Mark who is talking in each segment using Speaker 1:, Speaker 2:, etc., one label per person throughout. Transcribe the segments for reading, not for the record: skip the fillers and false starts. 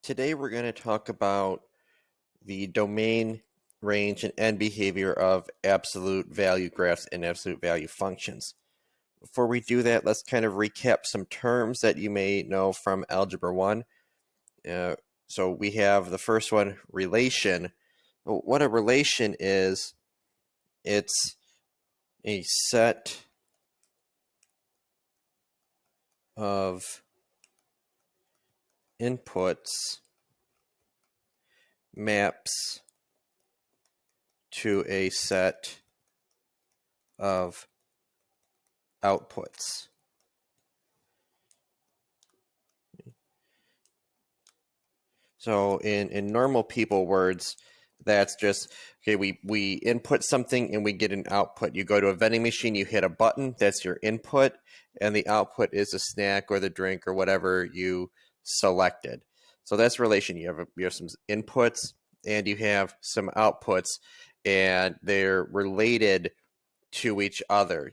Speaker 1: Today we're going to talk about the domain, range, and end behavior of absolute value graphs and absolute value functions. Before we do that, let's kind of recap some terms that you may know from Algebra 1. So we have the first one, relation. What a relation is, it's a set of inputs maps to a set of outputs. So in normal people words, that's just, okay, we input something and we get an output. You go to a vending machine, you hit a button, that's your input, and the output is a snack or the drink or whatever you selected. So that's relation. You have some inputs and you have some outputs, and they're related to each other.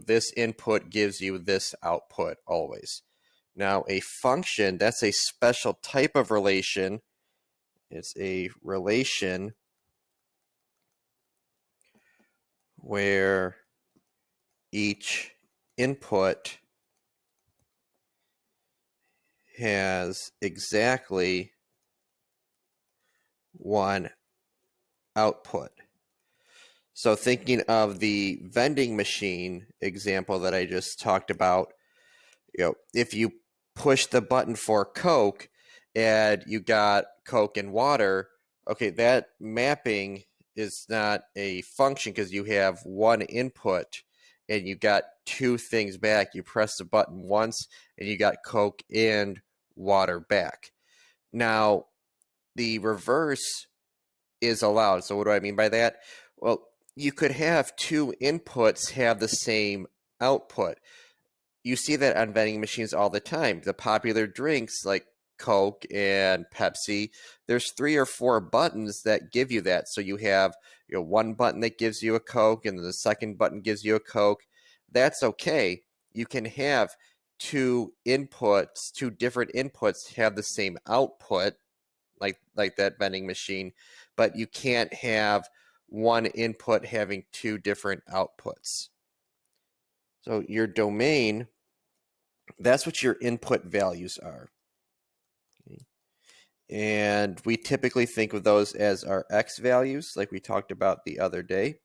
Speaker 1: This input gives you this output always. Now, a function, that's a special type of relation. It's a relation where each input has exactly one output. So thinking of the vending machine example that I just talked about, if you push the button for Coke and you got Coke and water, okay, that mapping is not a function because you have one input and you got two things back. You press the button once and you got Coke and water back. Now, the reverse is allowed. So what do I mean by that? Well, you could have two inputs have the same output. You see that on vending machines all the time. The popular drinks like Coke and Pepsi, there's 3 or 4 buttons that give you that. So you have one button that gives you a Coke and the second button gives you a Coke. That's okay. You can have two different inputs have the same output, like that vending machine, but you can't have one input having two different outputs. So your domain, that's what your input values are. Okay. And we typically think of those as our x values, like we talked about the other day.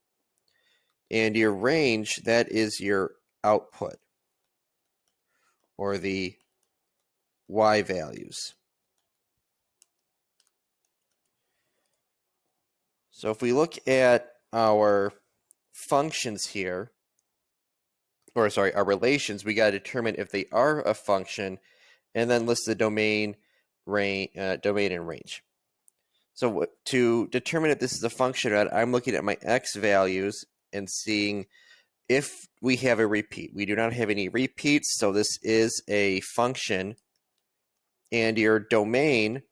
Speaker 1: And your range, that is your output, or the y values. So if we look at our functions here, our relations, we got to determine if they are a function, and then list the domain, domain and range. So to determine if this is a function, I'm looking at my x values and seeing if we have a repeat. We do not have any repeats, so this is a function. And your domain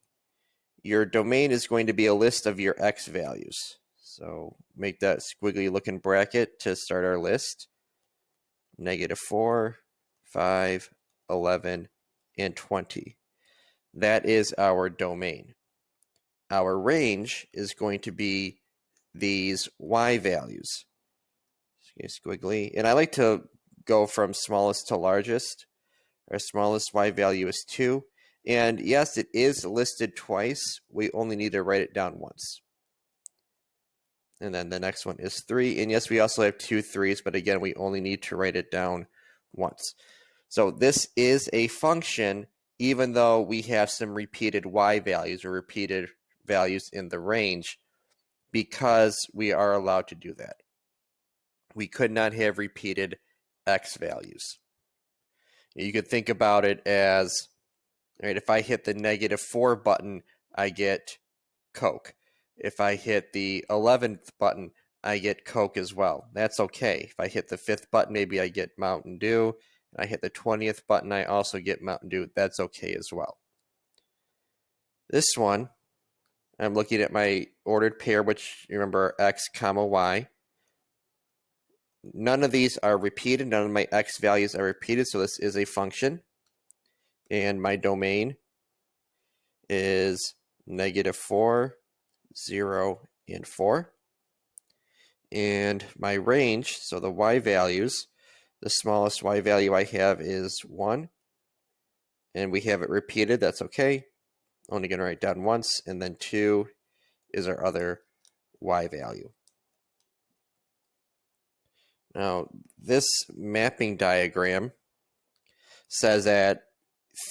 Speaker 1: is going to be a list of your x values. So make that squiggly looking bracket to start our list. -4, 5, 11, and 20. That is our domain. Our range is going to be these y values. Squiggly. And I like to go from smallest to largest. Our smallest y value is 2. And yes, it is listed twice. We only need to write it down once. And then the next one is 3. And yes, we also have 2 3s, but again, we only need to write it down once. So this is a function, even though we have some repeated y values or repeated values in the range, because we are allowed to do that. We could not have repeated x values. You could think about it as, all right, if I hit the -4 button, I get Coke. If I hit the 11th button, I get Coke as well. That's okay. If I hit the 5th button, maybe I get Mountain Dew. And I hit the 20th button, I also get Mountain Dew. That's okay as well. This one, I'm looking at my ordered pair, which you remember x comma y. None of these are repeated. None of my x values are repeated, so this is a function. And my domain is -4, 0, and 4. And my range, so the y values, the smallest y value I have is 1. And we have it repeated, that's okay. Only going to write down once, and then 2 is our other y value. Now, this mapping diagram says that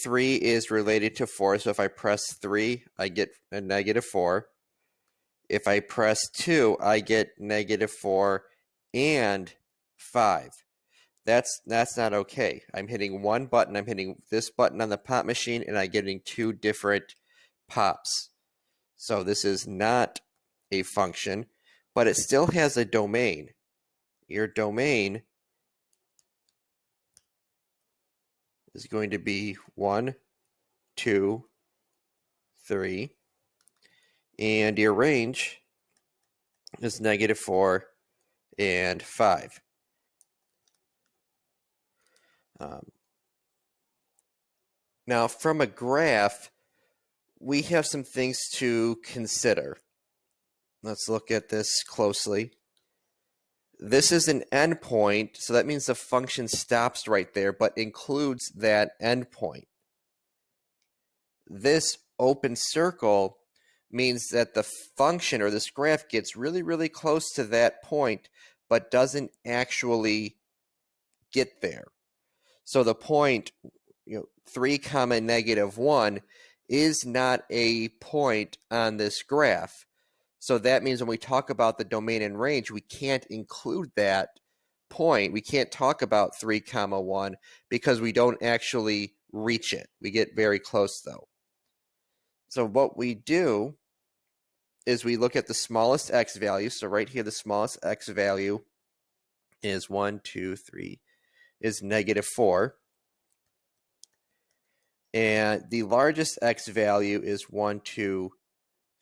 Speaker 1: 3 is related to 4, so if I press 3, I get a -4. If I press 2, I get -4 and 5. That's not okay. I'm hitting one button. I'm hitting this button on the pop machine, and I'm getting 2 different pops. So this is not a function, but it still has a domain. Your domain is going to be 1, 2, 3, and your range is -4 and 5. Now, from a graph, we have some things to consider. Let's look at this closely. This is an endpoint, so that means the function stops right there, but includes that endpoint. This open circle means that the function or this graph gets really, really close to that point, but doesn't actually get there. So the point, 3, -1 is not a point on this graph. So that means when we talk about the domain and range, we can't include that point. We can't talk about 3, 1 because we don't actually reach it. We get very close though. So what we do is we look at the smallest x value. So right here, the smallest x value is 1, 2, 3, is -4. And the largest x value is 1, 2,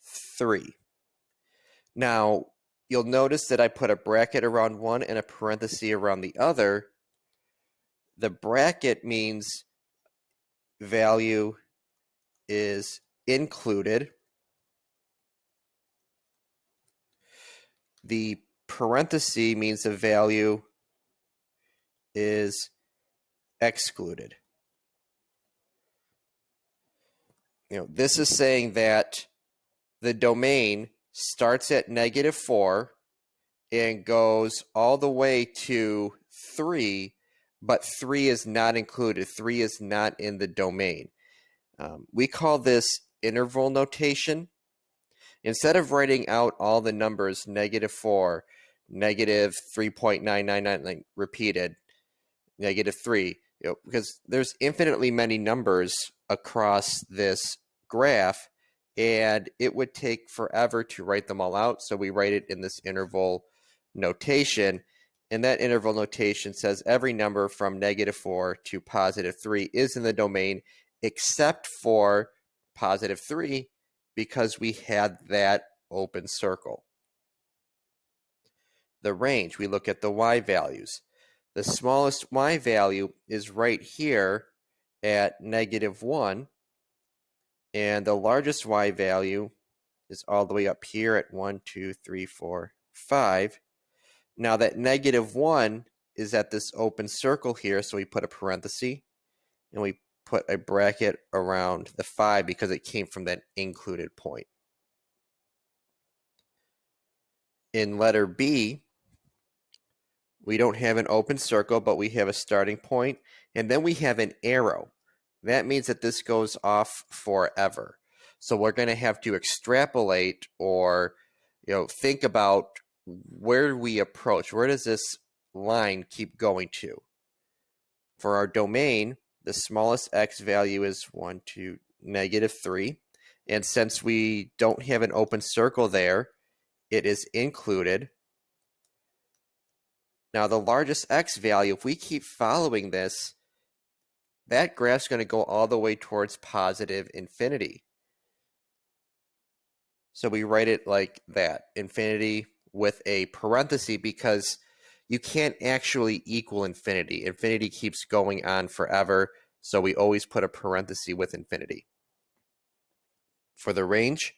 Speaker 1: 3. Now, you'll notice that I put a bracket around one and a parenthesis around the other. The bracket means value is included. The parenthesis means the value is excluded. This is saying that the domain starts at -4 and goes all the way to 3, but 3 is not included. 3 is not in the domain. We call this interval notation. Instead of writing out all the numbers -4, -3.999 repeated, -3, because there's infinitely many numbers across this graph, and it would take forever to write them all out. So we write it in this interval notation, and that interval notation says every number from -4 to +3 is in the domain except for +3 because we had that open circle. The range, we look at the y values. The smallest y value is right here at -1, and the largest y value is all the way up here at 1, 2, 3, 4, 5. Now that -1 is at this open circle here, so we put a parenthesis, and we put a bracket around the 5 because it came from that included point. In letter B, we don't have an open circle, but we have a starting point, and then we have an arrow. That means that this goes off forever. So we're going to have to extrapolate or think about where we approach. Where does this line keep going to? For our domain, the smallest x value is 1 to -3. And since we don't have an open circle there, it is included. Now, the largest x value, if we keep following this, that graph's going to go all the way towards positive infinity. So we write it like that, infinity with a parenthesis, because you can't actually equal infinity. Infinity keeps going on forever, so we always put a parenthesis with infinity. For the range,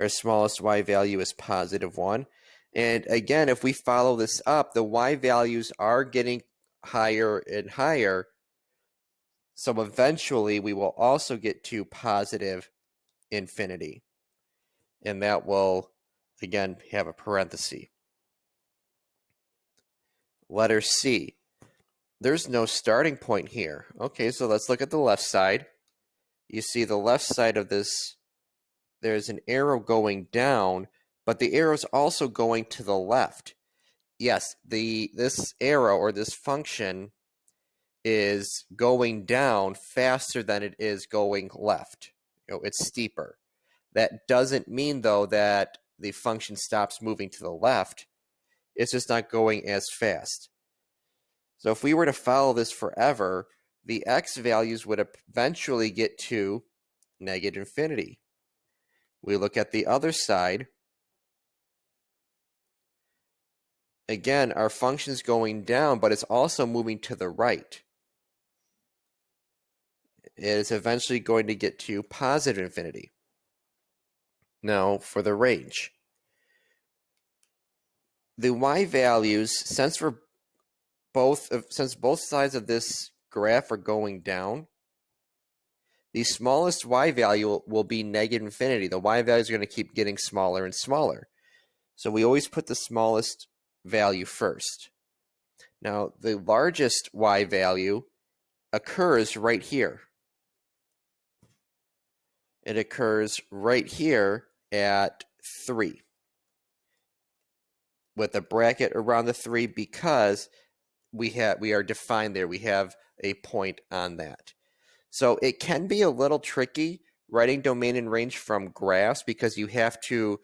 Speaker 1: our smallest y value is positive 1. And again, if we follow this up, the y values are getting higher and higher. So eventually we will also get to positive infinity. And that will, again, have a parenthesis. Letter C. There's no starting point here. Okay, so let's look at the left side. You see the left side of this, there's an arrow going down, but the arrow is also going to the left. Yes, this arrow or this function is going down faster than it is going left. It's steeper. That doesn't mean, though, that the function stops moving to the left. It's just not going as fast. So if we were to follow this forever, the x values would eventually get to negative infinity. We look at the other side. Again, our function is going down, but it's also moving to the right. It is eventually going to get to positive infinity. Now, for the range. The y values, since both sides of this graph are going down, the smallest y value will be negative infinity. The y values are going to keep getting smaller and smaller. So we always put the smallest value first. Now, the largest y value occurs right here. It occurs right here at 3. With a bracket around the 3 because we are defined there. We have a point on that. So it can be a little tricky writing domain and range from graphs because you have to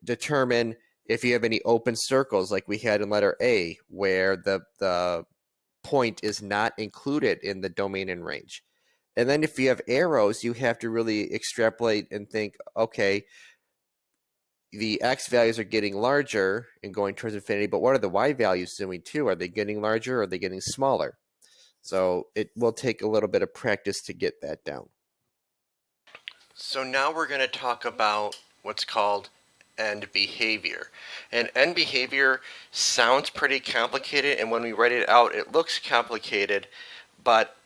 Speaker 1: determine if you have any open circles like we had in letter A, where the point is not included in the domain and range. And then if you have arrows, you have to really extrapolate and think, okay, the x values are getting larger and going towards infinity, but what are the y values doing too? Are they getting larger or are they getting smaller? So it will take a little bit of practice to get that down. So now we're going to talk about what's called end behavior. And end behavior sounds pretty complicated, and when we write it out, it looks complicated, but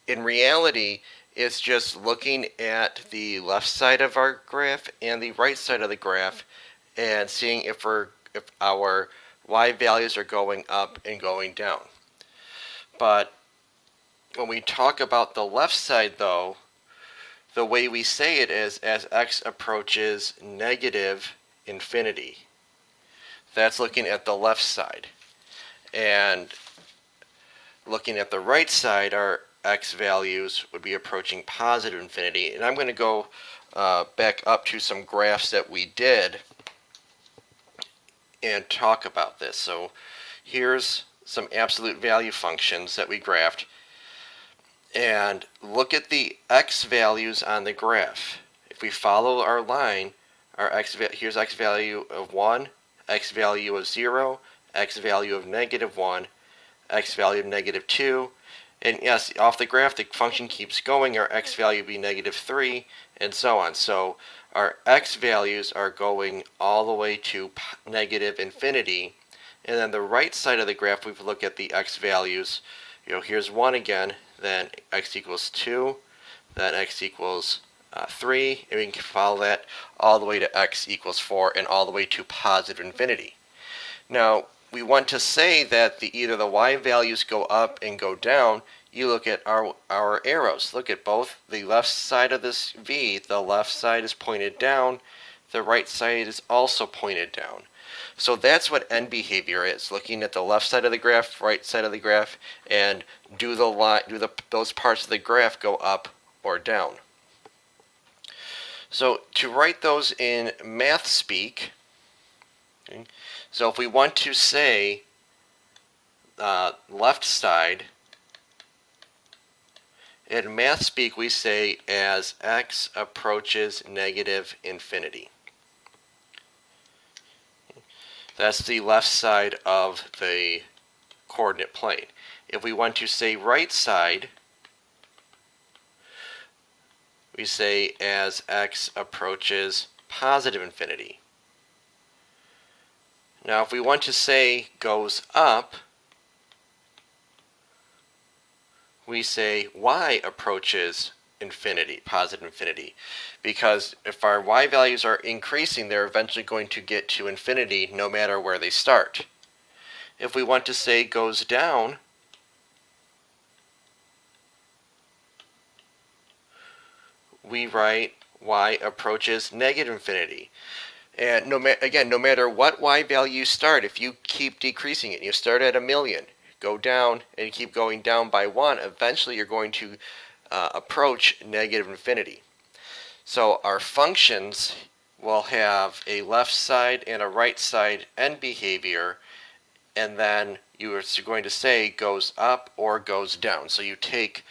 Speaker 1: in reality, it's just looking at the left side of our graph and the right side of the graph and seeing if our y values are going up and going down. But when we talk about the left side, though, the way we say it is as x approaches negative infinity. That's looking at the left side. And looking at the right side, our x values would be approaching positive infinity. And I'm going to go back up to some graphs that we did and talk about this. So here's some absolute value functions that we graphed. And look at the x values on the graph. If we follow our line, here's x value of 1, x value of 0, x value of negative 1, x value of negative 2, and yes, off the graph the function keeps going, our x value would be negative 3, and so on. So our x values are going all the way to negative infinity, and then the right side of the graph we've looked at the x values. Here's 1 again, then x equals 2, then x equals 3, and we can follow that all the way to x equals 4 and all the way to positive infinity. Now, we want to say that either the y values go up and go down. You look at our arrows. Look at both the left side of this V. The left side is pointed down. The right side is also pointed down. So that's what end behavior is, looking at the left side of the graph, right side of the graph, and do those parts of the graph go up or down. So to write those in math speak, okay, so if we want to say left side, in math speak we say as x approaches negative infinity. That's the left side of the coordinate plane. If we want to say right side, we say as x approaches positive infinity. Now if we want to say goes up, we say y approaches infinity, positive infinity, because if our y values are increasing, they're eventually going to get to infinity no matter where they start. If we want to say goes down, we write y approaches negative infinity. And no matter what y value you start, if you keep decreasing it, you start at 1,000,000, go down, and keep going down by 1, eventually you're going to approach negative infinity. So our functions will have a left side and a right side end behavior, and then you are going to say goes up or goes down. So you take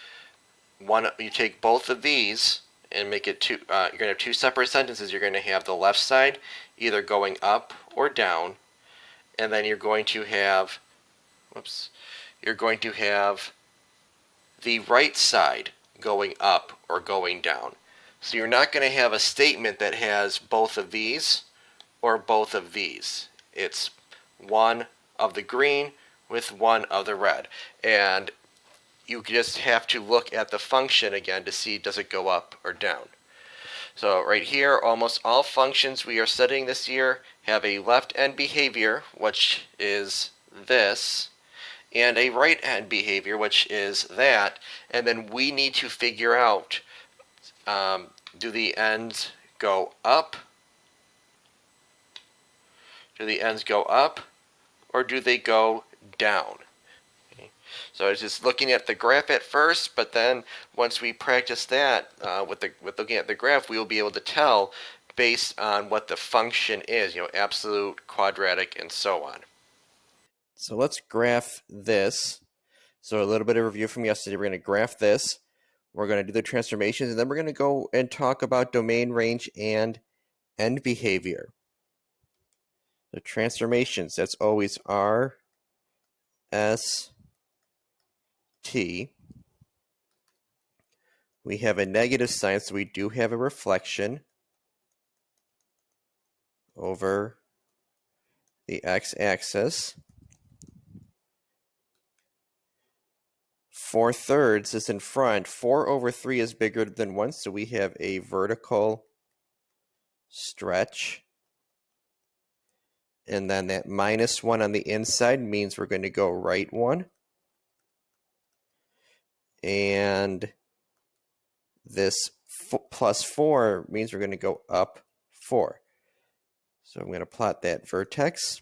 Speaker 1: both of these and make it two. You're going to have two separate sentences. You're going to have the left side either going up or down, and then you're going to have, you're going to have the right side going up or going down. So you're not going to have a statement that has both of these or both of these. It's one of the green with one of the red. And you just have to look at the function again to see does it go up or down. So right here, almost all functions we are studying this year have a left end behavior, which is this, and a right hand behavior, which is that, and then we need to figure out, do the ends go up? Do the ends go up, or do they go down? Okay. So it's just looking at the graph at first, but then once we practice that with looking at the graph, we will be able to tell based on what the function is, absolute, quadratic, and so on. So let's graph this. So a little bit of review from yesterday. We're going to graph this. We're going to do the transformations, and then we're going to go and talk about domain, range, and end behavior. The transformations, that's always R, S, T. We have a negative sign, so we do have a reflection over the x-axis. 4/3 is in front. 4 over 3 is bigger than 1, so we have a vertical stretch. And then that -1 on the inside means we're going to go right 1. And this +4 means we're going to go up 4. So I'm going to plot that vertex.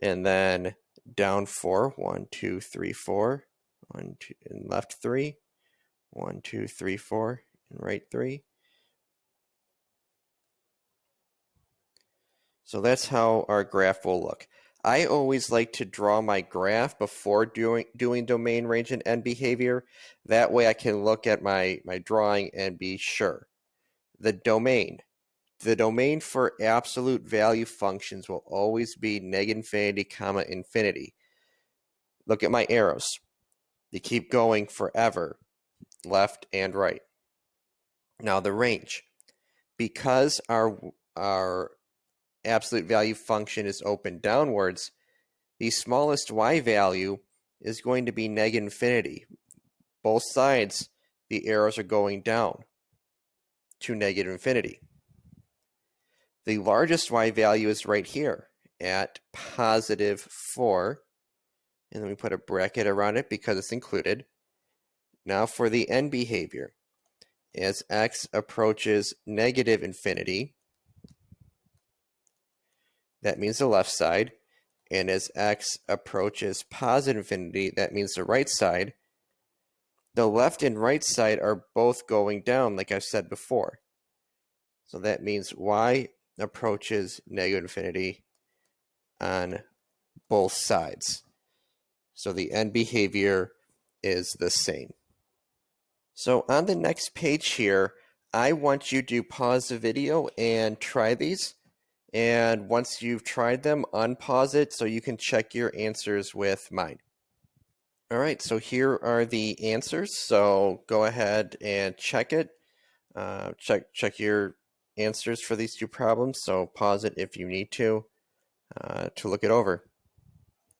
Speaker 1: And then down 4, 1, 2, 3, 4. 1, 2, and left 3. 1, 2, 3, 4, and right 3. So that's how our graph will look. I always like to draw my graph before doing domain, range, and end behavior. That way I can look at my drawing and be sure. The domain for absolute value functions will always be negative infinity, comma, infinity. Look at my arrows. They keep going forever, left and right. Now the range. Because our absolute value function is open downwards, the smallest y value is going to be negative infinity. Both sides, the arrows are going down to negative infinity. The largest y value is right here at +4. And then we put a bracket around it because it's included. Now for the end behavior. As x approaches negative infinity, that means the left side. And as x approaches positive infinity, that means the right side. The left and right side are both going down, like I've said before. So that means y approaches negative infinity on both sides. So the end behavior is the same. So on the next page here, I want you to pause the video and try these. And once you've tried them, unpause it so you can check your answers with mine. All right, so here are the answers. So go ahead and check it. check your answers for these two problems. So pause it if you need to look it over.